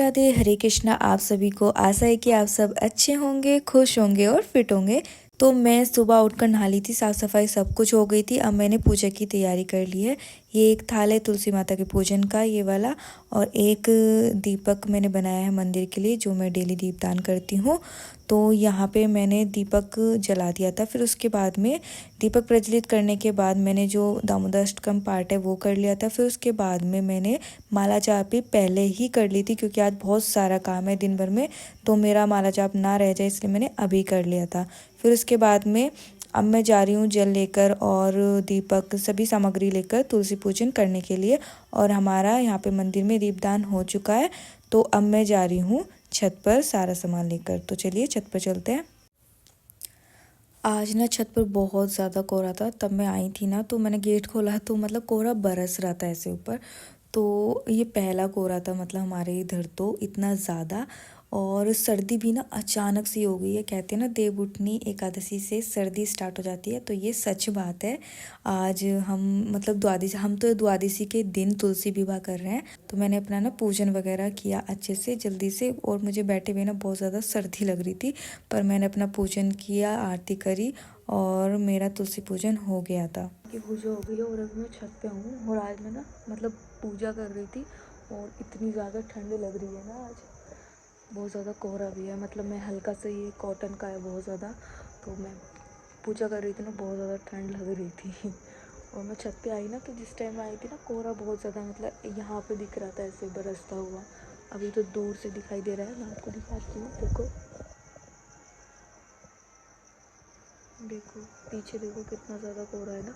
राधे, हरे कृष्णा। आप सभी को आशा है कि आप सब अच्छे होंगे, खुश होंगे और फिट होंगे। तो मैं सुबह उठकर नहा ली थी, साफ़ सफाई सब कुछ हो गई थी। अब मैंने पूजा की तैयारी कर ली है। ये एक थाल है तुलसी माता के पूजन का, ये वाला, और एक दीपक मैंने बनाया है मंदिर के लिए, जो मैं डेली दीपदान करती हूँ। तो यहाँ पे मैंने दीपक जला दिया था। फिर उसके बाद में दीपक प्रज्वलित करने के बाद मैंने जो दामोदराष्टकम पाठ है वो कर लिया था। फिर उसके बाद में मैंने माला जाप भी पहले ही कर ली थी, क्योंकि आज बहुत सारा काम है दिन भर में, तो मेरा माला जाप ना रह जाए इसलिए मैंने अभी कर लिया था। फिर उसके बाद में अब मैं जा रही हूँ जल लेकर और दीपक सभी सामग्री लेकर तुलसी पूजन करने के लिए। और हमारा यहाँ पे मंदिर में दीपदान हो चुका है, तो अब मैं जा रही हूँ छत पर सारा सामान लेकर। तो चलिए छत पर चलते हैं। आज ना छत पर बहुत ज़्यादा कोहरा था। तब मैं आई थी ना, तो मैंने गेट खोला तो मतलब कोहरा बरस रहा था ऐसे ऊपर। तो ये पहला कोहरा था मतलब हमारे इधर, तो इतना ज़्यादा। और सर्दी भी ना अचानक से हो गई है। कहते हैं ना देवउठनी एकादशी से सर्दी स्टार्ट हो जाती है, तो ये सच बात है। आज हम मतलब द्वादशी के दिन तुलसी विवाह कर रहे हैं। तो मैंने अपना ना पूजन वगैरह किया अच्छे से जल्दी से, और मुझे बैठे हुए ना बहुत ज़्यादा सर्दी लग रही थी, पर मैंने अपना पूजन किया, आरती करी और मेरा तुलसी पूजन हो गया था। कि पूजा हो गई है और अभी मैं छत पे हूँ। और आज मैं ना मतलब पूजा कर रही थी और इतनी ज़्यादा ठंड लग रही है ना, आज बहुत ज़्यादा कोहरा भी है। मतलब मैं हल्का सा ये कॉटन का है बहुत ज़्यादा, तो मैं पूजा कर रही थी ना, बहुत ज़्यादा ठंड लग रही थी। और मैं छत पे आई ना, तो जिस टाइम आई थी ना कोहरा बहुत ज़्यादा मतलब यहाँ पे दिख रहा था ऐसे बरसता हुआ। अभी तो दूर से दिखाई दे रहा है, मैं आपको दिखाती हूँ। देखो देखो पीछे देखो कितना ज़्यादा कोहरा है ना।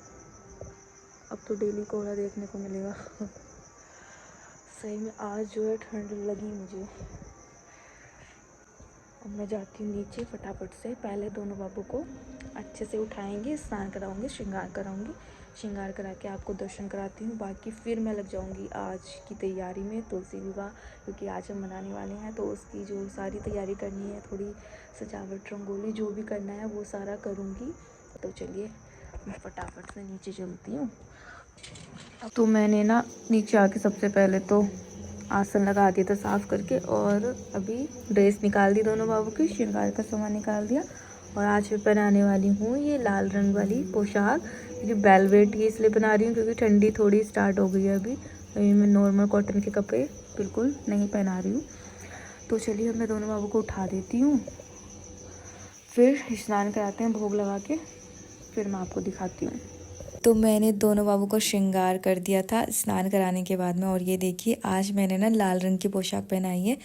अब तो डेली कोहरा देखने को मिलेगा। सही में आज जो है ठंड लगी मुझे। अब मैं जाती हूँ नीचे फटाफट से। पहले दोनों बाबू को अच्छे से उठाएंगे, स्नान कराऊंगी, श्रृंगार कराऊंगी। श्रृंगार करा के आपको दर्शन कराती हूँ। बाकी फिर मैं लग जाऊंगी आज की तैयारी में, तुलसी विवाह, क्योंकि आज हम मनाने वाले हैं। तो उसकी जो सारी तैयारी करनी है, थोड़ी सजावट, रंगोली, जो भी करना है वो सारा करूँगी। तो चलिए मैं फटाफट से नीचे चलती हूँ। तो मैंने ना नीचे आके सबसे पहले तो आसन लगा दिया था साफ़ करके, और अभी ड्रेस निकाल दी दोनों बाबू की, श्रृंगार का सामान निकाल दिया। और आज मैं बनाने वाली हूँ ये लाल रंग वाली पोशाक, जो वेलवेट की इसलिए बना रही हूँ क्योंकि ठंडी थोड़ी स्टार्ट हो गई है अभी मैं नॉर्मल कॉटन के कपड़े बिल्कुल नहीं पहना रही हूँ। तो चलिए अब मैं दोनों बाबू को उठा देती हूँ, फिर स्नान कराते हैं भोग लगा के, फिर मैं आपको दिखाती हूँ। तो मैंने दोनों बाबू को श्रृंगार कर दिया था स्नान कराने के बाद में। और ये देखिए आज मैंने ना लाल रंग की पोशाक पहनाई है,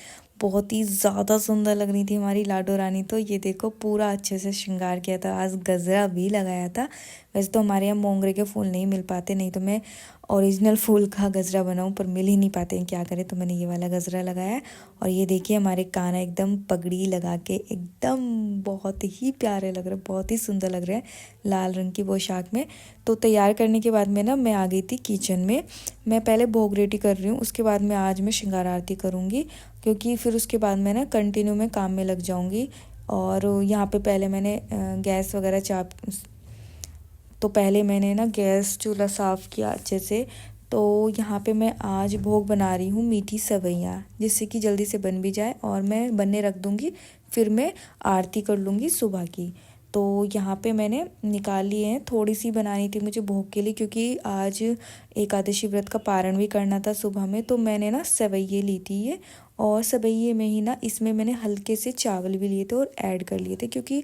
बहुत ही ज़्यादा सुंदर लग रही थी हमारी लाडो रानी। तो ये देखो पूरा अच्छे से श्रृंगार किया था, आज गजरा भी लगाया था। वैसे तो हमारे यहाँ मोंगरे के फूल नहीं मिल पाते, नहीं तो मैं ओरिजिनल फूल का गजरा बनाऊँ, पर मिल ही नहीं पाते हैं, क्या करें। तो मैंने ये वाला गजरा लगाया है। और ये देखिए हमारे कान्हा एकदम पगड़ी लगा के एकदम बहुत ही प्यारे लग रहे, बहुत ही सुंदर लग रहे हैं लाल रंग की पोशाक में। तो तैयार करने के बाद में ना मैं आ गई थी किचन में। मैं पहले भोग रेडी कर रही हूँ, उसके बाद में आज मैं श्रृंगार आरती करूँगी, क्योंकि फिर उसके बाद मैं ना कंटिन्यू में काम में लग जाऊँगी। और यहाँ पे पहले मैंने गैस वगैरह चाप, तो पहले मैंने ना गैस चूल्हा साफ़ किया अच्छे से। तो यहाँ पे मैं आज भोग बना रही हूँ मीठी सवैयाँ, जिससे कि जल्दी से बन भी जाए और मैं बनने रख दूँगी, फिर मैं आरती कर लूँगी सुबह की। तो यहाँ पे मैंने निकाल लिए हैं, थोड़ी सी बनानी थी मुझे भोग के लिए, क्योंकि आज एकादशी व्रत का पारण भी करना था सुबह में। तो मैंने ना सेवइये ली थी ये, और सेवइये में ही ना इसमें मैंने हल्के से चावल भी लिए थे और ऐड कर लिए थे, क्योंकि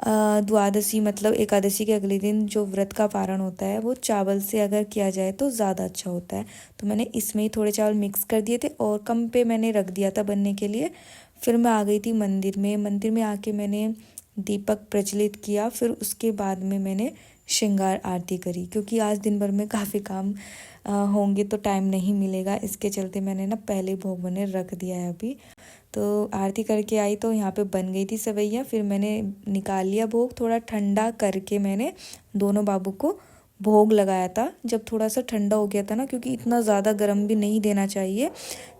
द्वादशी मतलब एकादशी के अगले दिन जो व्रत का पारण होता है वो चावल से अगर किया जाए तो ज़्यादा अच्छा होता है। तो मैंने इसमें ही थोड़े चावल मिक्स कर दिए थे और कम पे मैंने रख दिया था बनने के लिए। फिर मैं आ गई थी मंदिर में। मंदिर में आके मैंने दीपक प्रज्वलित किया, फिर उसके बाद में मैंने श्रृंगार आरती करी, क्योंकि आज दिन भर में काफ़ी काम होंगे तो टाइम नहीं मिलेगा, इसके चलते मैंने ना पहले भोग बने रख दिया है अभी। तो आरती करके आई तो यहाँ पे बन गई थी सेवइयाँ, फिर मैंने निकाल लिया भोग, थोड़ा ठंडा करके मैंने दोनों बाबू को भोग लगाया था, जब थोड़ा सा ठंडा हो गया था ना, क्योंकि इतना ज़्यादा गर्म भी नहीं देना चाहिए।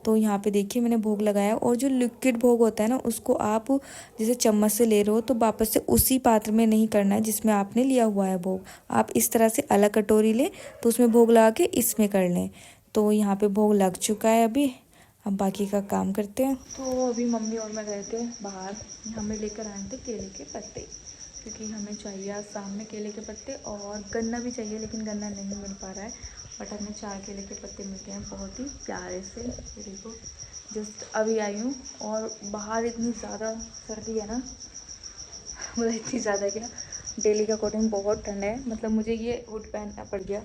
तो यहाँ पे देखिए मैंने भोग लगाया। और जो लिक्विड भोग होता है ना, उसको आप जैसे चम्मच से ले रहे हो तो वापस से उसी पात्र में नहीं करना है जिसमें आपने लिया हुआ है भोग। आप इस तरह से अलग कटोरी लें, तो उसमें भोग लगा के इसमें कर लें। तो यहाँ पे भोग लग चुका है अभी। अब बाकी का काम करते हैं। तो अभी मम्मी और मैं गए थे बाहर, हमें लेकर आए थे केले के पत्ते, क्योंकि हमें चाहिए आज शाम में केले के पत्ते, और गन्ना भी चाहिए लेकिन गन्ना नहीं मिल पा रहा है। बट हमें 4 केले के पत्ते मिलते हैं बहुत ही प्यारे से। ये देखो, जस्ट अभी आई हूँ और बाहर इतनी ज़्यादा सर्दी है ना, मतलब इतनी ज़्यादा क्या, डेली का अकॉर्डिंग बहुत ठंड है। मतलब मुझे ये हुड पहनना पड़ गया,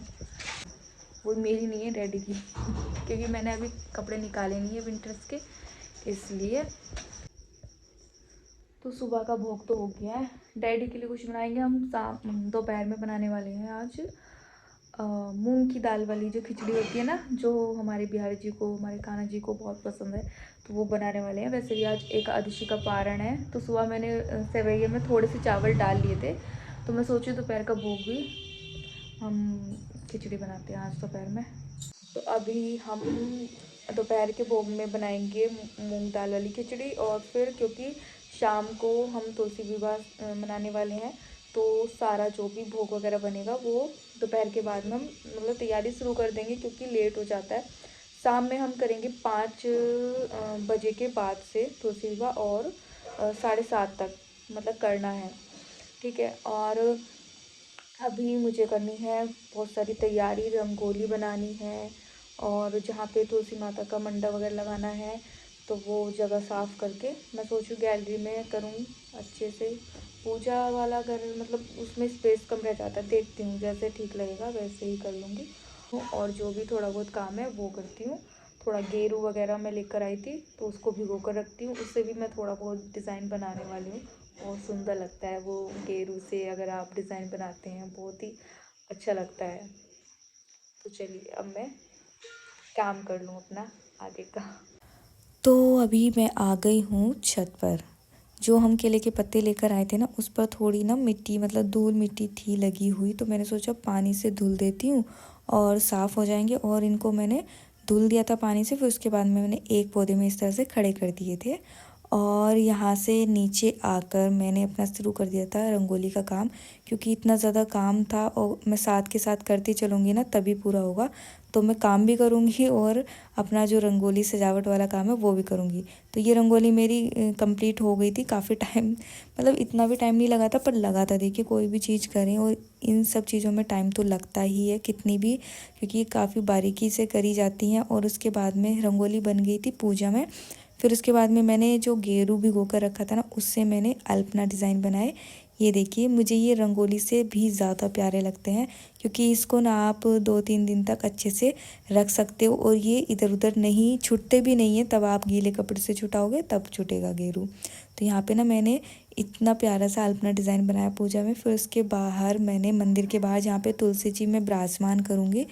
वो मेरी नहीं है, डैडी की क्योंकि मैंने अभी कपड़े निकाले नहीं है विंटर्स के, इसलिए। तो सुबह का भोग तो हो गया है, डैडी के लिए कुछ बनाएंगे हम दोपहर में बनाने वाले हैं आज मूंग की दाल वाली जो खिचड़ी होती है ना, जो हमारे बिहारी जी को, हमारे कान्हा जी को बहुत पसंद है, तो वो बनाने वाले हैं। वैसे भी आज एकादशी का पारण है, तो सुबह मैंने सेवैया में थोड़े से चावल डाल लिए थे, तो मैं सोची दोपहर का भोग भी हम खिचड़ी बनाते हैं आज दोपहर में। तो अभी हम दोपहर के भोग में बनाएंगे मूंग दाल वाली खिचड़ी, और फिर क्योंकि शाम को हम तुलसी विवाह मनाने वाले हैं, तो सारा जो भी भोग वगैरह बनेगा वो दोपहर के बाद में हम मतलब तैयारी शुरू कर देंगे, क्योंकि लेट हो जाता है। शाम में हम करेंगे 5 बजे के बाद से तुलसी विवाह, और 7:30 तक मतलब करना है, ठीक है। और अभी मुझे करनी है बहुत सारी तैयारी, रंगोली बनानी है, और जहाँ पे तुलसी माता का मंडा वगैरह लगाना है, तो वो जगह साफ़ करके मैं सोचूँ गैलरी में करूँ अच्छे से। पूजा वाला घर मतलब उसमें स्पेस कम रह जाता है, देखती हूँ जैसे ठीक लगेगा वैसे ही कर लूँगी। और जो भी थोड़ा बहुत काम है वो करती हूँ। थोड़ा गेरू वगैरह मैं लेकर आई थी, तो उसको भिगो कर रखती हूँ, उससे भी मैं थोड़ा बहुत डिज़ाइन बनाने वाली हूँ। बहुत सुंदर लगता है वो गेरू से अगर आप डिज़ाइन बनाते हैं, बहुत ही अच्छा लगता है। तो चलिए अब मैं काम कर लूँ अपना आगे का। तो अभी मैं आ गई हूँ छत पर। जो हम केले के पत्ते लेकर आए थे ना, उस पर थोड़ी ना मिट्टी मतलब धूल मिट्टी थी लगी हुई, तो मैंने सोचा पानी से धुल देती हूँ और साफ़ हो जाएंगे। और इनको मैंने धुल दिया था पानी से, फिर उसके बाद में मैंने एक पौधे में इस तरह से खड़े कर दिए थे। और यहाँ से नीचे आकर मैंने अपना शुरू कर दिया था रंगोली का काम, क्योंकि इतना ज़्यादा काम था और मैं साथ के साथ करती चलूँगी ना तभी पूरा होगा। तो मैं काम भी करूँगी और अपना जो रंगोली सजावट वाला काम है वो भी करूँगी। तो ये रंगोली मेरी कंप्लीट हो गई थी काफ़ी टाइम, मतलब इतना भी टाइम नहीं लगा था, पर लगा था। देखिए कोई भी चीज़ करें और इन सब चीज़ों में टाइम तो लगता ही है कितनी भी, क्योंकि ये काफ़ी बारीकी से करी जाती हैं। और उसके बाद में रंगोली बन गई थी पूजा में। फिर उसके बाद में मैंने जो गेरू भिगो कर रखा था ना, उससे मैंने अल्पना डिज़ाइन बनाए। ये देखिए, मुझे ये रंगोली से भी ज़्यादा प्यारे लगते हैं, क्योंकि इसको ना आप 2-3 दिन तक अच्छे से रख सकते हो और ये इधर उधर नहीं छूटते भी नहीं है। तब आप गीले कपड़े से छुटाओगे तब छूटेगा गेरू। तो यहाँ पे ना मैंने इतना प्यारा सा अल्पना डिज़ाइन बनाया पूजा में। फिर उसके बाहर मैंने मंदिर के बाहर जहाँ पे तुलसी जी मैं विराजमान करूँगी,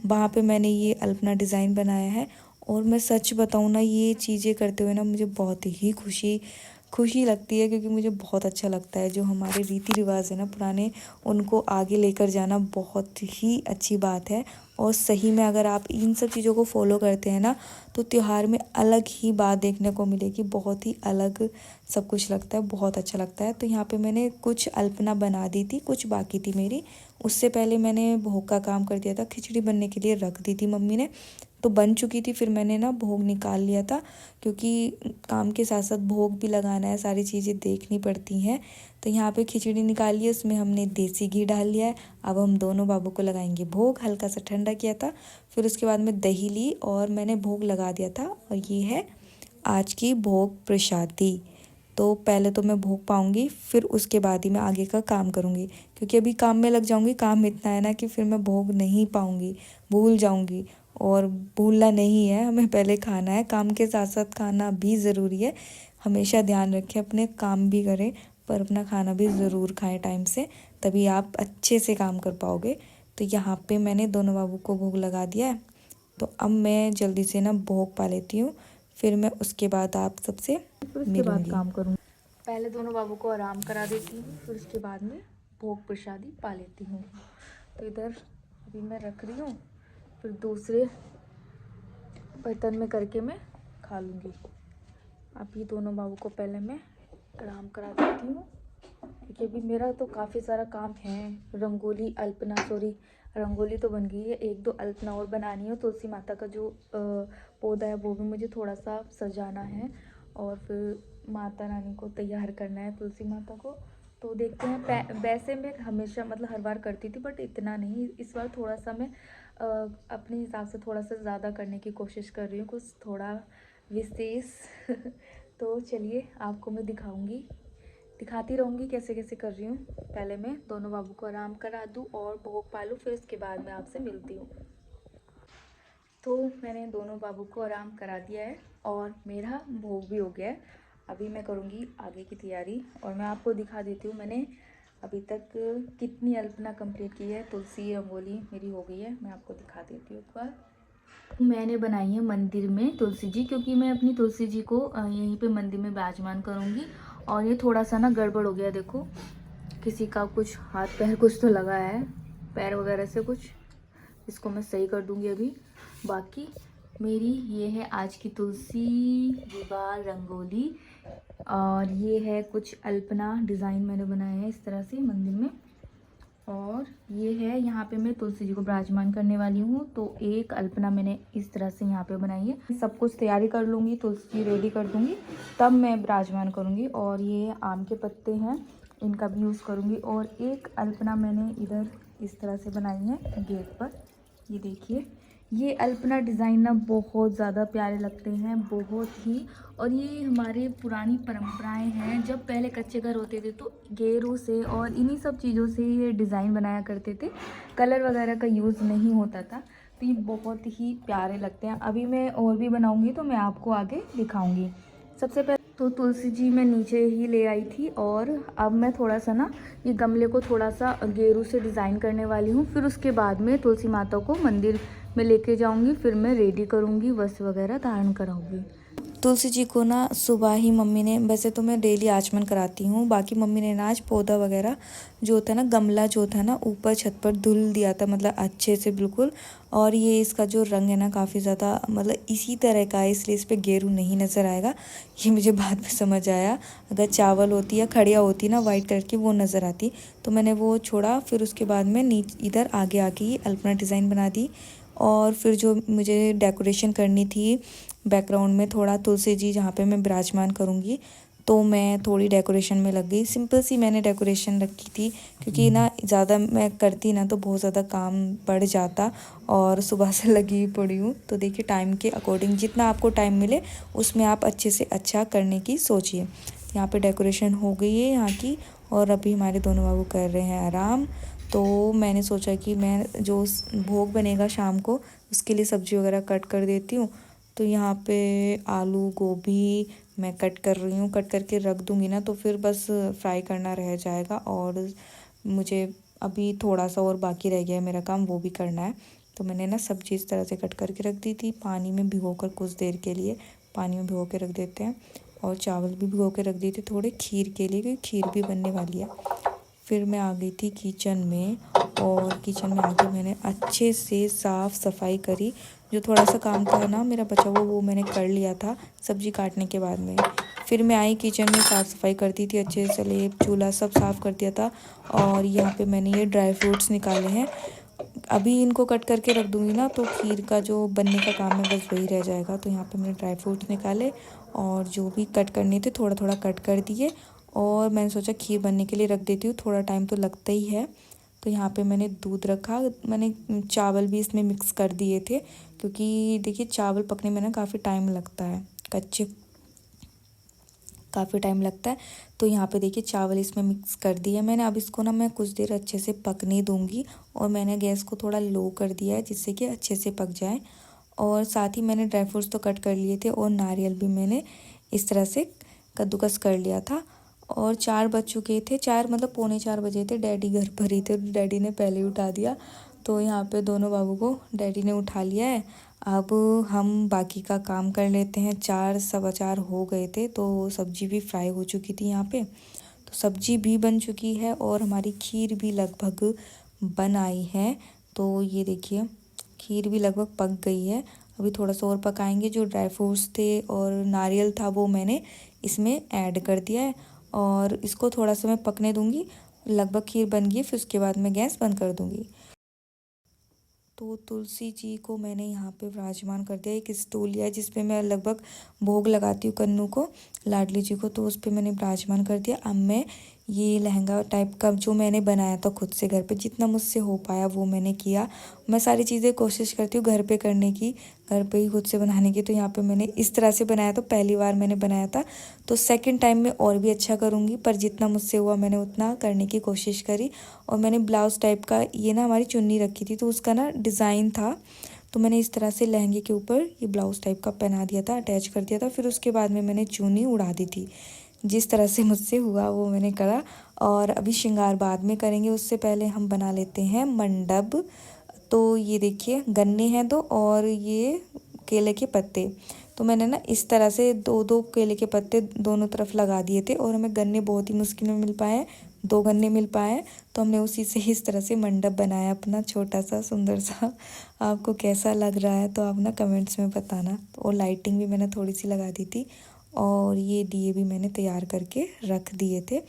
वहाँ पे मैंने ये अल्पना डिज़ाइन बनाया है। और मैं सच बताऊँ ना, ये चीज़ें करते हुए ना मुझे बहुत ही खुशी लगती है, क्योंकि मुझे बहुत अच्छा लगता है जो हमारे रीति रिवाज है ना पुराने, उनको आगे लेकर जाना बहुत ही अच्छी बात है। और सही में अगर आप इन सब चीज़ों को फॉलो करते हैं ना, तो त्योहार में अलग ही बात देखने को मिलेगी, बहुत ही अलग सब कुछ लगता है, बहुत अच्छा लगता है। तो यहाँ पे मैंने कुछ अल्पना बना दी थी, कुछ बाकी थी मेरी। उससे पहले मैंने भोग का काम कर दिया था, खिचड़ी बनने के लिए रख दी थी मम्मी ने, तो बन चुकी थी। फिर मैंने ना भोग निकाल लिया था, क्योंकि काम के साथ साथ भोग भी लगाना है, सारी चीज़ें देखनी पड़ती हैं। तो यहाँ पे खिचड़ी निकाली है, उसमें हमने देसी घी डाल लिया है। अब हम दोनों बाबू को लगाएंगे भोग, हल्का सा ठंडा किया था। फिर उसके बाद में दही ली और मैंने भोग लगा दिया था। और ये है आज की भोग प्रसादी। तो पहले तो मैं भोग पाऊँगी, फिर उसके बाद ही मैं आगे का काम करूँगी, क्योंकि अभी काम में लग जाऊँगी। काम इतना है ना कि फिर मैं भोग नहीं पाऊँगी, भूल जाऊँगी। और भूलना नहीं है, हमें पहले खाना है, काम के साथ साथ खाना भी ज़रूरी है। हमेशा ध्यान रखें, अपने काम भी करें पर अपना खाना भी ज़रूर खाएं टाइम से, तभी आप अच्छे से काम कर पाओगे। तो यहाँ पे मैंने दोनों बाबू को भोग लगा दिया है। तो अब मैं जल्दी से ना भोग पा लेती हूँ, फिर मैं उसके बाद आप सबसे फिर उसके बाद मिलूँगी। काम करूँ। पहले दोनों बाबू को आराम करा देती हूँ, फिर उसके बाद में भोग प्रसादी पा लेती हूँ। तो इधर अभी मैं रख रही हूँ, फिर दूसरे बर्तन में करके मैं खा लूँगी। अभी दोनों बाबू को पहले मैं आराम करा देती हूँ, क्योंकि अभी मेरा तो काफ़ी सारा काम है। रंगोली रंगोली तो बन गई है, 1-2 अल्पना और बनानी है। तुलसी माता का जो पौधा है वो भी मुझे थोड़ा सा सजाना है और फिर माता रानी को तैयार करना है, तुलसी माता को। तो देखते हैं। वैसे मैं हमेशा मतलब हर बार करती थी बट इतना नहीं, इस बार थोड़ा सा मैं अपने हिसाब से थोड़ा सा ज़्यादा करने की कोशिश कर रही हूँ, कुछ थोड़ा विशेष। तो चलिए आपको मैं दिखाती रहूँगी कैसे कैसे कर रही हूँ। पहले मैं दोनों बाबू को आराम करा दूँ और भोग पालूँ, फिर उसके बाद मैं आपसे मिलती हूँ। तो मैंने दोनों बाबू को आराम करा दिया है और मेरा भोग भी हो गया है। अभी मैं करूँगी आगे की तैयारी और मैं आपको दिखा देती हूँ मैंने अभी तक कितनी अल्पना कंप्लीट की है। तुलसी रंगोली मेरी हो गई है, मैं आपको दिखा देती हूँ एक बार। मैंने बनाई है मंदिर में तुलसी जी, क्योंकि मैं अपनी तुलसी जी को यहीं पे मंदिर में विराजमान करूँगी। और ये थोड़ा सा ना गड़बड़ हो गया, देखो किसी का कुछ हाथ पैर कुछ तो लगा है, पैर वगैरह से कुछ, इसको मैं सही कर दूँगी अभी। बाकी मेरी ये है आज की तुलसी विवाह रंगोली और ये है कुछ अल्पना डिज़ाइन मैंने बनाया है इस तरह से मंदिर में। और ये है यहाँ पे मैं तुलसी जी को विराजमान करने वाली हूँ, तो एक अल्पना मैंने इस तरह से यहाँ पे बनाई है। सब कुछ तैयारी कर लूँगी, तुलसी जी रेडी कर दूँगी, तब मैं विराजमान करूँगी। और ये आम के पत्ते हैं, इनका भी यूज़ करूँगी। और एक अल्पना मैंने इधर इस तरह से बनाई है गेट पर, ये देखिए। ये अल्पना डिज़ाइन ना बहुत ज़्यादा प्यारे लगते हैं, बहुत ही। और ये हमारे पुरानी परंपराएं हैं, जब पहले कच्चे घर होते थे तो गेरू से और इन्हीं सब चीज़ों से ये डिज़ाइन बनाया करते थे, कलर वगैरह का यूज़ नहीं होता था। तो ये बहुत ही प्यारे लगते हैं। अभी मैं और भी बनाऊंगी तो मैं आपको आगे दिखाऊंगी। सबसे पहले तो तुलसी जी मैं नीचे ही ले आई थी और अब मैं थोड़ा सा ना ये गमले को थोड़ा सा गेरू से डिज़ाइन करने वाली हूँ। फिर उसके बाद में तुलसी माता को मंदिर में लेके जाऊँगी, फिर मैं रेडी करूँगी, वस्त्र वगैरह धारण कराऊँगी। तुलसी जी को ना सुबह ही मम्मी ने, वैसे तो मैं डेली आचमन कराती हूँ, बाकी मम्मी ने ना आज पौधा वगैरह जो होता है ना, गमला जो होता है ना, ऊपर छत पर धुल दिया था, मतलब अच्छे से बिल्कुल। और ये इसका जो रंग है ना काफ़ी ज़्यादा मतलब इसी तरह का है, इसलिए इस पर गेरू नहीं नज़र आएगा। ये मुझे बाद में समझ आया, अगर चावल होती या खड़िया होती ना वाइट कलर की, वो नज़र आती। तो मैंने वो छोड़ा, फिर उसके बाद में इधर आगे आके ये अल्पना डिज़ाइन बना दी। और फिर जो मुझे डेकोरेशन करनी थी बैकग्राउंड में, थोड़ा तुलसी जी जहाँ पे मैं विराजमान करूँगी, तो मैं थोड़ी डेकोरेशन में लग गई। सिंपल सी मैंने डेकोरेशन रखी थी, क्योंकि ना ज़्यादा मैं करती ना तो बहुत ज़्यादा काम बढ़ जाता, और सुबह से लगी पड़ी हूँ। तो देखिए टाइम के अकॉर्डिंग जितना आपको टाइम मिले उसमें आप अच्छे से अच्छा करने की सोचिए। यहाँ पे डेकोरेशन हो गई है यहाँ की, और अभी हमारे दोनों बाबू कर रहे हैं आराम। तो मैंने सोचा कि मैं जो भोग बनेगा शाम को उसके लिए सब्ज़ी वगैरह कट कर देती हूँ। तो यहाँ पे आलू गोभी मैं कट कर रही हूँ, कट करके रख दूँगी ना तो फिर बस फ्राई करना रह जाएगा। और मुझे अभी थोड़ा सा और बाकी रह गया है मेरा काम, वो भी करना है। तो मैंने ना सब्ज़ी इस तरह से कट करके रख दी थी, पानी में भिगोकर कुछ देर के लिए पानी में भिगो के रख देते हैं। और चावल भी भिगो के रख दिए थे थोड़े खीर के लिए, क्योंकि खीर भी बनने वाली है। फिर मैं आ गई थी किचन में, और किचन में आके मैंने अच्छे से साफ़ सफाई करी। जो थोड़ा सा काम था ना मेरा बचा हुआ, वो मैंने कर लिया था सब्ज़ी काटने के बाद में। फिर मैं आई किचन में, साफ़ सफाई करती थी अच्छे से, स्लेब चूल्हा सब साफ़ कर दिया था। और यहाँ पे मैंने ये ड्राई फ्रूट्स निकाले हैं, अभी इनको कट करके रख दूँगी ना तो खीर का जो बनने का काम है बस वही रह जाएगा। तो यहाँ पे मैंने ड्राई फ्रूट्स निकाले और जो भी कट करने थे थोड़ा थोड़ा कट कर दिए। और मैंने सोचा खीर बनने के लिए रख देती हूँ, थोड़ा टाइम तो लगता ही है। तो यहाँ पे मैंने दूध रखा, मैंने चावल भी इसमें मिक्स कर दिए थे, क्योंकि देखिए चावल पकने में ना काफ़ी टाइम लगता है, कच्चे काफ़ी टाइम लगता है। तो यहाँ पे देखिए चावल इसमें मिक्स कर दिया मैंने। अब इसको ना मैं कुछ देर अच्छे से पकने दूँगी, और मैंने गैस को थोड़ा लो कर दिया है जिससे कि अच्छे से पक जाए। और साथ ही मैंने ड्राई फ्रूट्स तो कट कर लिए थे, और नारियल भी मैंने इस तरह से कद्दूकस कर लिया था। और 4 बज चुके थे, 4 मतलब पौने 4 बजे थे। डैडी घर पर ही थे, डैडी ने पहले ही उठा दिया। तो यहाँ पे दोनों बाबू को डैडी ने उठा लिया है। अब हम बाकी का काम कर लेते हैं। 4 सवा 4 हो गए थे, तो सब्ज़ी भी फ्राई हो चुकी थी यहाँ पे। तो सब्ज़ी भी बन चुकी है और हमारी खीर भी लगभग बन आई है। तो ये देखिए खीर भी लगभग पक गई है। अभी थोड़ा सा और पकाएंगे। जो ड्राई फ्रूट्स थे और नारियल था वो मैंने इसमें ऐड कर दिया है, और इसको थोड़ा सा मैं पकने दूँगी। लगभग खीर बन गई, फिर उसके बाद मैं गैस बंद कर दूँगी। तो तुलसी जी को मैंने यहाँ पे विराजमान कर दिया। एक स्टूल लिया है जिस पे मैं लगभग भोग लगाती हूँ कन्नू को, लाडली जी को, तो उस पे मैंने विराजमान कर दिया। अब मैं ये लहंगा टाइप का जो मैंने बनाया था खुद से घर पे, जितना मुझसे हो पाया वो मैंने किया। मैं सारी चीज़ें कोशिश करती हूँ घर पे करने की, घर पे ही खुद से बनाने की। तो यहाँ पे मैंने इस तरह से बनाया, तो पहली बार मैंने बनाया था, तो सेकंड टाइम में और भी अच्छा करूँगी, पर जितना मुझसे हुआ मैंने उतना करने की कोशिश करी। और मैंने ब्लाउज़ टाइप का, ये ना हमारी चुन्नी रखी थी तो उसका ना डिज़ाइन था, तो मैंने इस तरह से लहंगे के ऊपर ये ब्लाउज़ टाइप का पहना दिया था, अटैच कर दिया था। फिर उसके बाद में मैंने चुन्नी उड़ा दी थी। जिस तरह से मुझसे हुआ वो मैंने करा। और अभी श्रृंगार बाद में करेंगे, उससे पहले हम बना लेते हैं मंडप। तो ये देखिए गन्ने हैं दो और ये केले के पत्ते। तो मैंने ना इस तरह से दो दो केले के पत्ते दोनों तरफ लगा दिए थे, और हमें गन्ने बहुत ही मुश्किल में मिल पाए, 2 गन्ने मिल पाए, तो हमने उसी से इस तरह से मंडप बनाया अपना छोटा सा सुंदर सा। आपको कैसा लग रहा है तो आप ना कमेंट्स में बताना। और लाइटिंग भी मैंने थोड़ी सी लगा दी थी, और ये दिए भी मैंने तैयार करके रख दिए थे,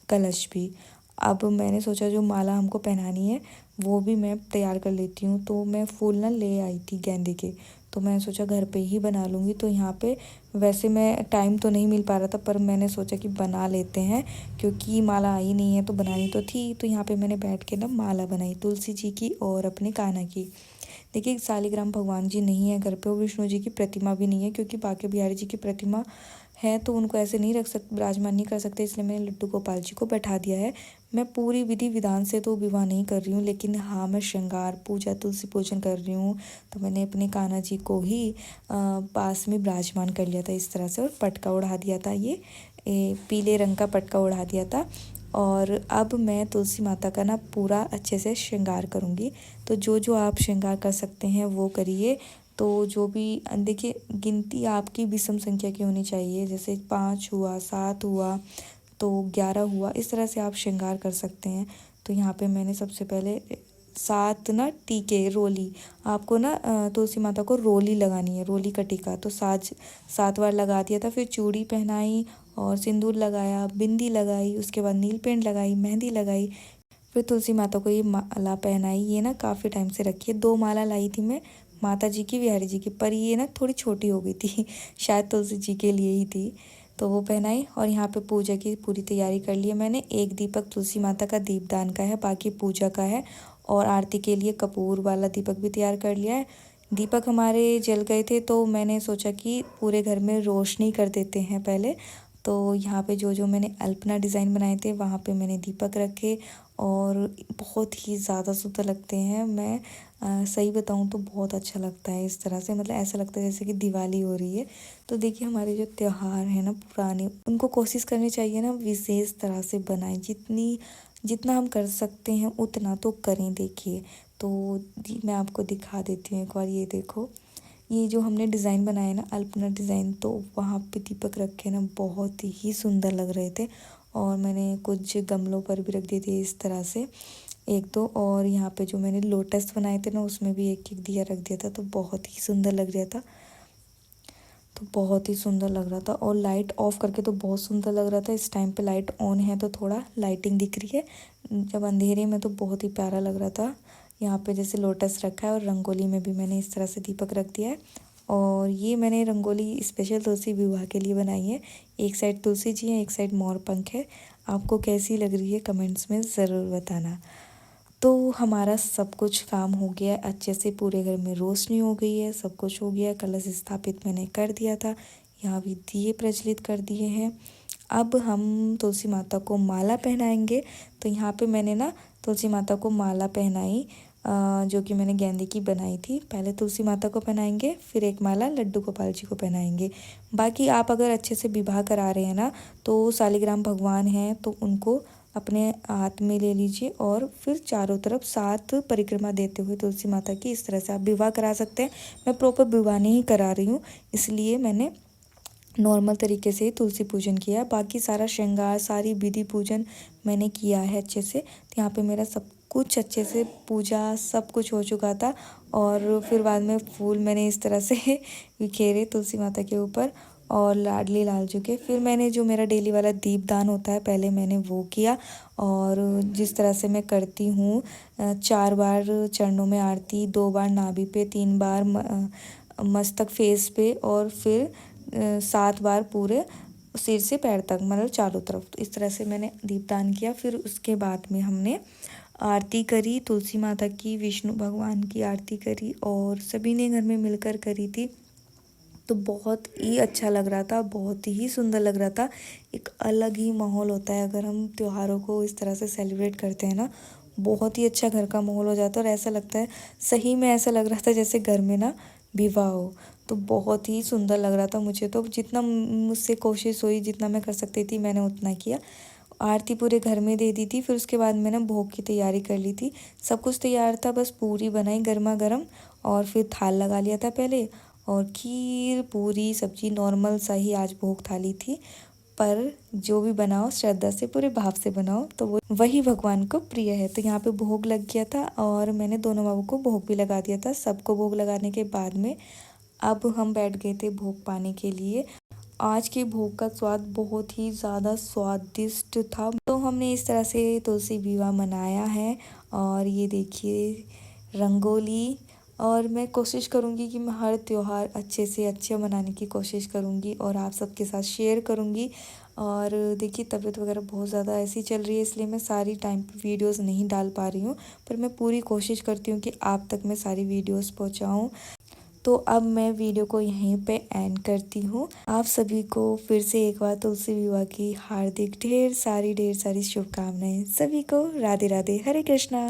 कलश भी। अब मैंने सोचा जो माला हमको पहनानी है वो भी मैं तैयार कर लेती हूँ। तो मैं फूल ना ले आई थी गेंदे के, तो मैंने सोचा घर पे ही बना लूँगी। तो यहाँ पे वैसे मैं टाइम तो नहीं मिल पा रहा था, पर मैंने सोचा कि बना लेते हैं, क्योंकि माला आई नहीं है तो बनानी तो थी। तो यहाँ पे मैंने बैठ के ना माला बनाई तुलसी जी की और अपने कान्हा की। देखिए शालिग्राम भगवान जी नहीं है घर पे, और विष्णु जी की प्रतिमा भी नहीं है, क्योंकि बांके बिहारी जी की प्रतिमा है तो उनको ऐसे नहीं रख सकते, विराजमान नहीं कर सकते, इसलिए मैंने लड्डू गोपाल जी को बैठा दिया है। मैं पूरी विधि विधान से तो विवाह नहीं कर रही हूँ, लेकिन हाँ मैं श्रृंगार पूजा तुलसी पूजन कर रही हूँ। तो मैंने अपने कान्हा जी को ही पास में विराजमान कर लिया था इस तरह से, और पटका उड़ा दिया था, ये पीले रंग का पटका उड़ा दिया था। और अब मैं तुलसी माता का ना पूरा अच्छे से श्रृंगार करूँगी। तो जो जो आप श्रृंगार कर सकते हैं वो करिए। तो जो भी देखिए गिनती आपकी विषम संख्या की होनी चाहिए, जैसे 5 हुआ, 7 हुआ, तो 11 हुआ, इस तरह से आप श्रृंगार कर सकते हैं। तो यहाँ पे मैंने सबसे पहले 7 ना टीके रोली, आपको ना तुलसी माता को रोली लगानी है, रोली का टीका, तो 7 बार लगा दिया था। फिर चूड़ी पहनाई और सिंदूर लगाया, बिंदी लगाई, उसके बाद नील पेंट लगाई, मेहंदी लगाई, फिर तुलसी माता को ये माला पहनाई। ये ना काफ़ी टाइम से रखी है, 2 माला लाई थी मैं, माता जी की, बिहारी जी की, पर ये ना थोड़ी छोटी हो गई थी शायद तुलसी जी के लिए ही थी, तो वो पहनाई। और यहाँ पे पूजा की पूरी तैयारी कर ली है मैंने। एक दीपक तुलसी माता का दीपदान का है, बाकी पूजा का है, और आरती के लिए कपूर वाला दीपक भी तैयार कर लिया है। दीपक हमारे जल गए थे तो मैंने सोचा कि पूरे घर में रोशनी कर देते हैं पहले। तो यहाँ पे जो जो मैंने अल्पना डिज़ाइन बनाए थे वहाँ पे मैंने दीपक रखे, और बहुत ही ज़्यादा सुंदर लगते हैं। मैं सही बताऊँ तो बहुत अच्छा लगता है इस तरह से, मतलब ऐसा लगता है जैसे कि दिवाली हो रही है। तो देखिए हमारे जो त्यौहार हैं ना पुराने, उनको कोशिश करनी चाहिए ना विशेष तरह से बनाएं, जितना हम कर सकते हैं उतना तो करें। देखिए तो मैं आपको दिखा देती हूँ एक बार, ये देखो, ये जो हमने डिज़ाइन बनाया ना अल्पना डिज़ाइन, तो वहाँ पे दीपक रखे ना बहुत ही सुंदर लग रहे थे। और मैंने कुछ गमलों पर भी रख दिए थे इस तरह से 1-2, और यहाँ पे जो मैंने लोटस बनाए थे ना उसमें भी एक एक दिया रख दिया था, तो बहुत ही सुंदर लग रहा था, तो बहुत ही सुंदर लग रहा था। और लाइट ऑफ करके तो बहुत सुंदर लग रहा था। इस टाइम पे लाइट ऑन है तो थोड़ा लाइटिंग दिख रही है, जब अंधेरे में तो बहुत ही प्यारा लग रहा था। यहाँ पे जैसे लोटस रखा है, और रंगोली में भी मैंने इस तरह से दीपक रख दिया है। और ये मैंने रंगोली स्पेशल तुलसी विवाह के लिए बनाई है। एक साइड तुलसी जी है, एक साइड मोर पंख है। आपको कैसी लग रही है कमेंट्स में ज़रूर बताना। तो हमारा सब कुछ काम हो गया अच्छे से, पूरे घर में रोशनी हो गई है, सब कुछ हो गया। कलश स्थापित मैंने कर दिया था, यहाँ भी दिए प्रज्वलित कर दिए हैं। अब हम तुलसी माता को माला पहनाएंगे। तो यहाँ पे मैंने ना तुलसी माता को माला पहनाई, जो कि मैंने गेंदे की बनाई थी। पहले तुलसी माता को पहनाएंगे, फिर एक माला लड्डू गोपाल जी को पहनाएंगे। बाकी आप अगर अच्छे से विवाह करा रहे हैं ना, तो शालिग्राम भगवान हैं तो उनको अपने हाथ में ले लीजिए, और फिर चारों तरफ 7 परिक्रमा देते हुए तुलसी माता की इस तरह से आप विवाह करा सकते हैं। मैं प्रॉपर विवाह नहीं करा रही हूँ, इसलिए मैंने नॉर्मल तरीके से ही तुलसी पूजन किया। बाकी सारा श्रृंगार, सारी विधि पूजन मैंने किया है अच्छे से। तो यहाँ पे मेरा सब कुछ अच्छे से पूजा सब कुछ हो चुका था। और फिर बाद में फूल मैंने इस तरह से बिखेरे तुलसी माता के ऊपर, और लाडली लालजू के। फिर मैंने जो मेरा डेली वाला दीपदान होता है पहले मैंने वो किया, और जिस तरह से मैं करती हूँ 4 बार चरणों में आरती, 2 बार नाभि पे, 3 बार मस्तक फेस पे, और फिर 7 बार पूरे सिर से पैर तक, मतलब चारों तरफ। तो इस तरह से मैंने दीपदान किया। फिर उसके बाद में हमने आरती करी तुलसी माता की, विष्णु भगवान की आरती करी, और सभी ने घर में मिलकर करी थी। तो बहुत ही अच्छा लग रहा था, बहुत ही सुंदर लग रहा था। एक अलग ही माहौल होता है अगर हम त्योहारों को इस तरह से सेलिब्रेट करते हैं ना, बहुत ही अच्छा घर का माहौल हो जाता है। और ऐसा लगता है, सही में ऐसा लग रहा था जैसे घर में ना विवाह हो। तो बहुत ही सुंदर लग रहा था मुझे। तो जितना मुझसे कोशिश हुई, जितना मैं कर सकती थी मैंने उतना किया। आरती पूरे घर में दे दी थी। फिर उसके बाद मैंने भोग की तैयारी कर ली थी। सब कुछ तैयार था, बस पूरी बनाई गर्मा गर्म, और फिर थाल लगा लिया था पहले, और खीर पूरी सब्जी नॉर्मल सा ही आज भोग थाली थी। पर जो भी बनाओ श्रद्धा से, पूरे भाव से बनाओ, तो वो वही भगवान को प्रिय है। तो यहाँ पे भोग लग गया था, और मैंने दोनों बाबू को भोग भी लगा दिया था। सबको भोग लगाने के बाद में अब हम बैठ गए थे भोग पाने के लिए। आज के भोग का स्वाद बहुत ही ज़्यादा स्वादिष्ट था। तो हमने इस तरह से तुलसी विवाह मनाया है। और ये देखिए रंगोली। और मैं कोशिश करूँगी कि मैं हर त्यौहार अच्छे से अच्छे मनाने की कोशिश करूँगी, और आप सबके साथ शेयर करूँगी। और देखिए तबीयत वगैरह बहुत ज़्यादा ऐसी चल रही है, इसलिए मैं सारी टाइम पे वीडियोस नहीं डाल पा रही हूँ। पर मैं पूरी कोशिश करती हूँ कि आप तक मैं सारी वीडियोस पहुँचाऊँ। तो अब मैं वीडियो को यहीं पे एंड करती हूँ। आप सभी को फिर से एक बार तुलसी विवाह की हार्दिक ढेर सारी शुभकामनाएं। सभी को राधे राधे, हरे कृष्णा।